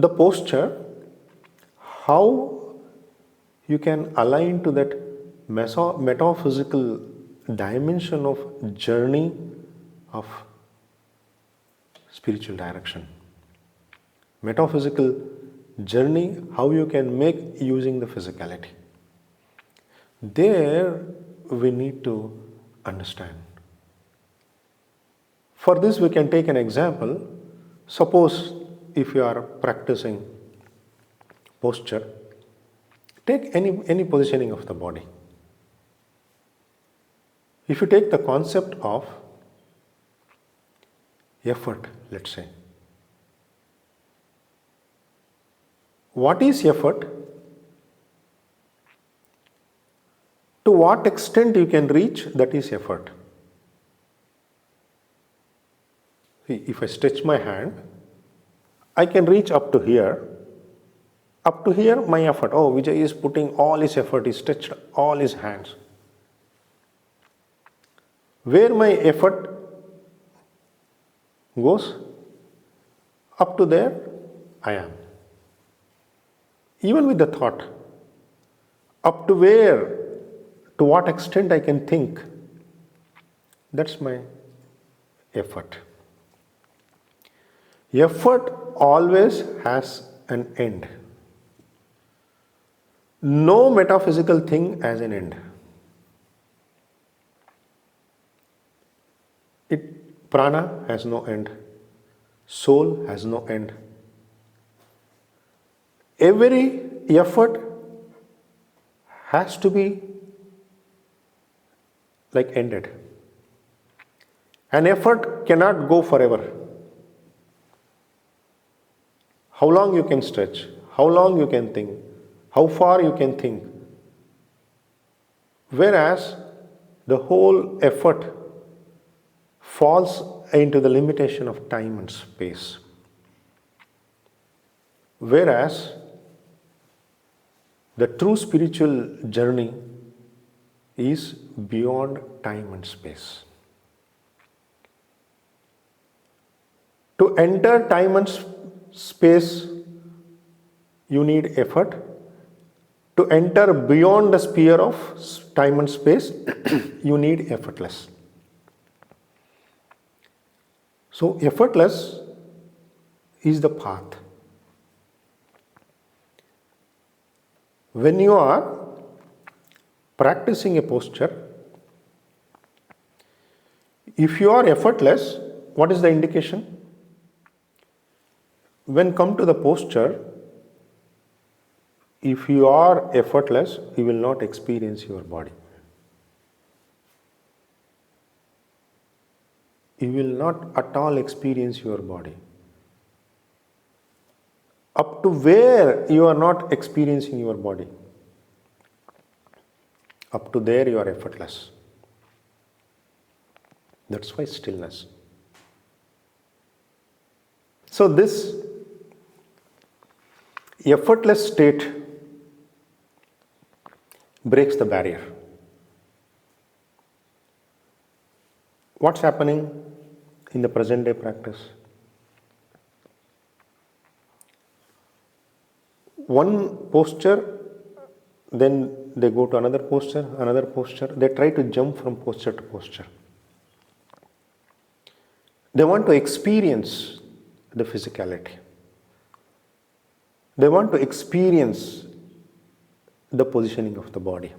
the posture, how you can align to that metaphysical dimension of journey of spiritual direction. Metaphysical journey, how you can make using the physicality. There we need to understand. For this we can take an example. Suppose if you are practicing posture, take any positioning of the body. If you take the concept of effort, let's say. What is effort? To what extent you can reach, that is effort. See, if I stretch my hand, I can reach up to here. Up to here, my effort. Oh, Vijay is putting all his effort, he stretched all his hands. Where my effort goes, up to there, I am. Even with the thought, up to where, to what extent I can think, that's my effort. Effort always has an end. No metaphysical thing has an end. Prana has no end. Soul has no end. Every effort has to be like ended. An effort cannot go forever. How long you can stretch, how long you can think, how far you can think. Whereas the whole effort falls into the limitation of time and space. Whereas the true spiritual journey is beyond time and space. To enter time and space, you need effort. To enter beyond the sphere of time and space, you need effortless. So, effortless is the path. When you are practicing a posture, if you are effortless, what is the indication? When come to the posture, if you are effortless, you will not experience your body. You will not at all experience your body. Up to where you are not experiencing your body, up to there you are effortless. That's why stillness. So this effortless state breaks the barrier. What's happening in the present day practice? One posture, then they go to another posture, they try to jump from posture to posture. They want to experience the physicality. They want to experience the positioning of the body.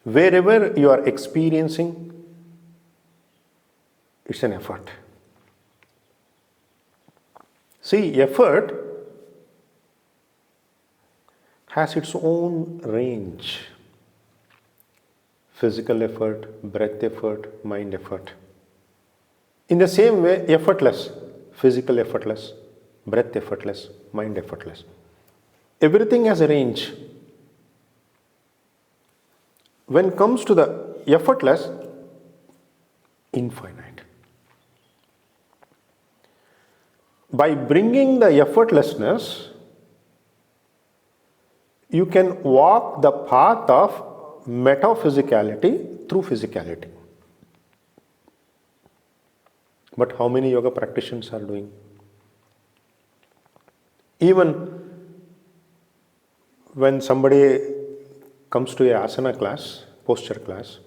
Wherever you are experiencing, it's an effort. See, effort has its own range. Physical effort, breath effort, mind effort. In the same way, effortless, physical effortless, breath effortless, mind effortless. Everything has a range. When it comes to the effortless, infinite. By bringing the effortlessness, you can walk the path of metaphysicality through physicality. But how many yoga practitioners are doing? Even when somebody comes to a asana class, posture class,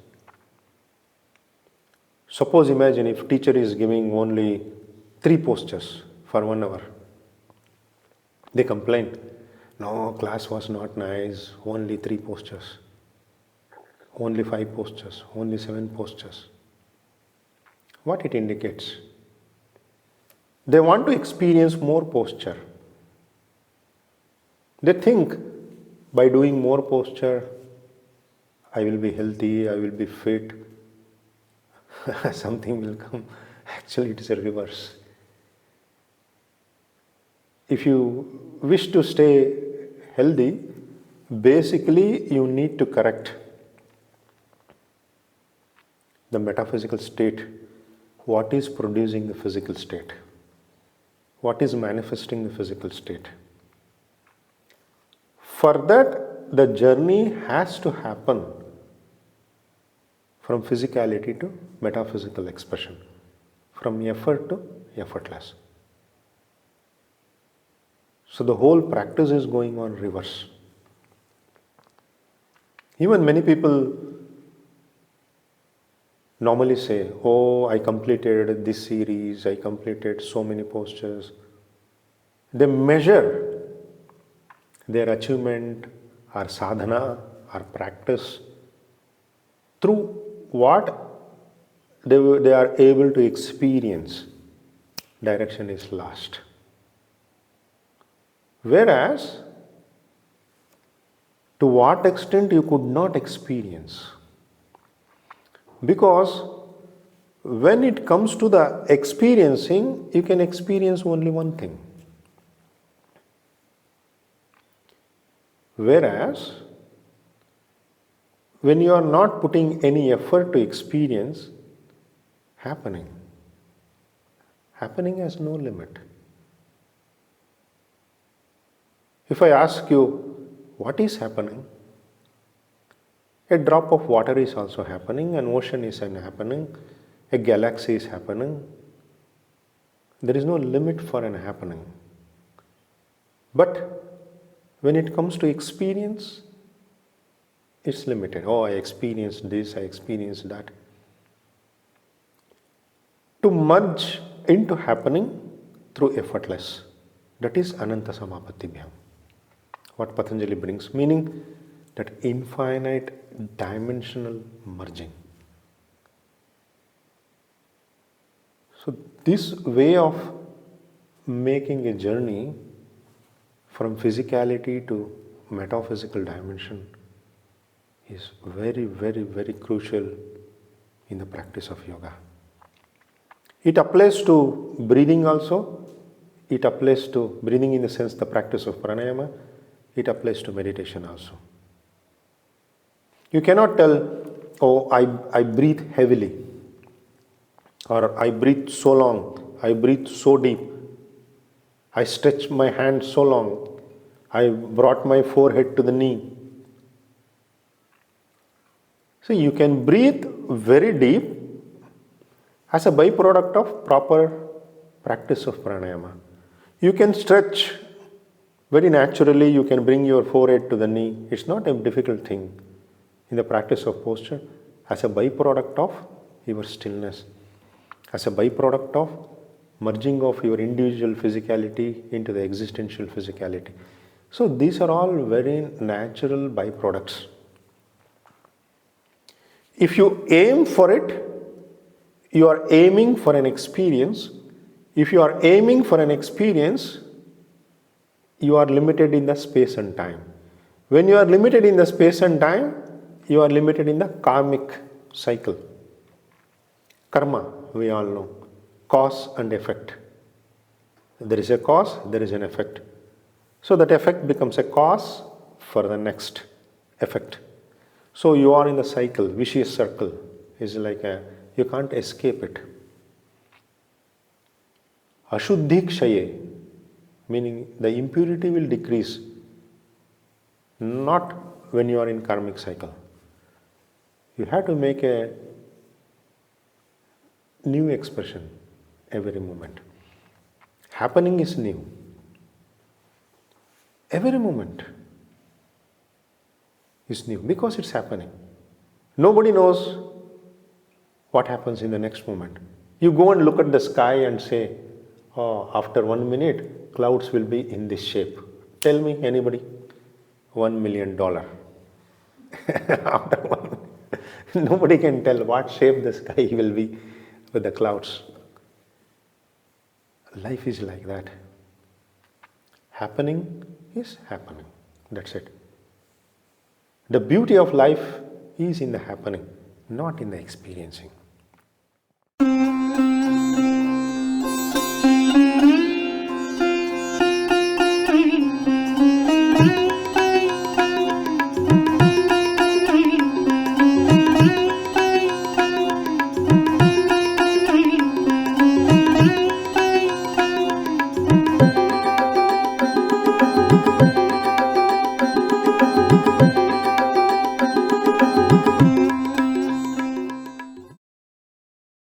suppose imagine if teacher is giving only 3 postures for 1 hour. They complain, no, class was not nice, only 3 postures, only 5 postures, only 7 postures. What it indicates? They want to experience more posture. They think by doing more posture, I will be healthy, I will be fit, something will come. Actually, it is a reverse. If you wish to stay healthy, basically you need to correct the metaphysical state. What is producing the physical state? What is manifesting the physical state? For that, the journey has to happen from physicality to metaphysical expression, from effort to effortless. So the whole practice is going on reverse. Even many people normally say, oh, I completed this series, I completed so many postures. They measure their achievement or sadhana or practice through what they are able to experience. Direction is lost. Whereas, to what extent you could not experience. Because when it comes to the experiencing, you can experience only one thing. Whereas, when you are not putting any effort to experience, happening has no limit. If I ask you, what is happening? A drop of water is also happening, an ocean is happening, a galaxy is happening. There is no limit for an happening. But when it comes to experience, it's limited. Oh, I experienced this, I experienced that. To merge into happening through effortless, that is ananta samapatibhyam. What Patanjali brings, meaning that infinite dimensional merging. So this way of making a journey from physicality to metaphysical dimension is very, very, very crucial in the practice of yoga. It applies to breathing also. It applies to breathing in the sense the practice of pranayama. It applies to meditation also. You cannot tell, oh, I breathe heavily, or I breathe so long, I breathe so deep, I stretch my hand so long, I brought my forehead to the knee. So you can breathe very deep as a byproduct of proper practice of pranayama. You can stretch very naturally, you can bring your forehead to the knee. It's not a difficult thing in the practice of posture as a byproduct of your stillness, as a byproduct of merging of your individual physicality into the existential physicality. So these are all very natural byproducts. If you aim for it, you are aiming for an experience. If you are aiming for an experience, you are limited in the space and time. When you are limited in the space and time, you are limited in the karmic cycle. Karma, we all know. Cause and effect. There is a cause, there is an effect. So that effect becomes a cause for the next effect. So you are in the cycle, vicious circle. Is like you can't escape it. Ashuddhi kshaye, meaning the impurity will decrease, not when you are in karmic cycle. You have to make a new expression every moment. Happening is new. Every moment is new because it's happening. Nobody knows what happens in the next moment. You go and look at the sky and say, oh, after 1 minute, clouds will be in this shape. Tell me, anybody? $1 million. After 1 minute. Nobody can tell what shape the sky will be with the clouds. Life is like that. Happening is happening. That's it. The beauty of life is in the happening, not in the experiencing.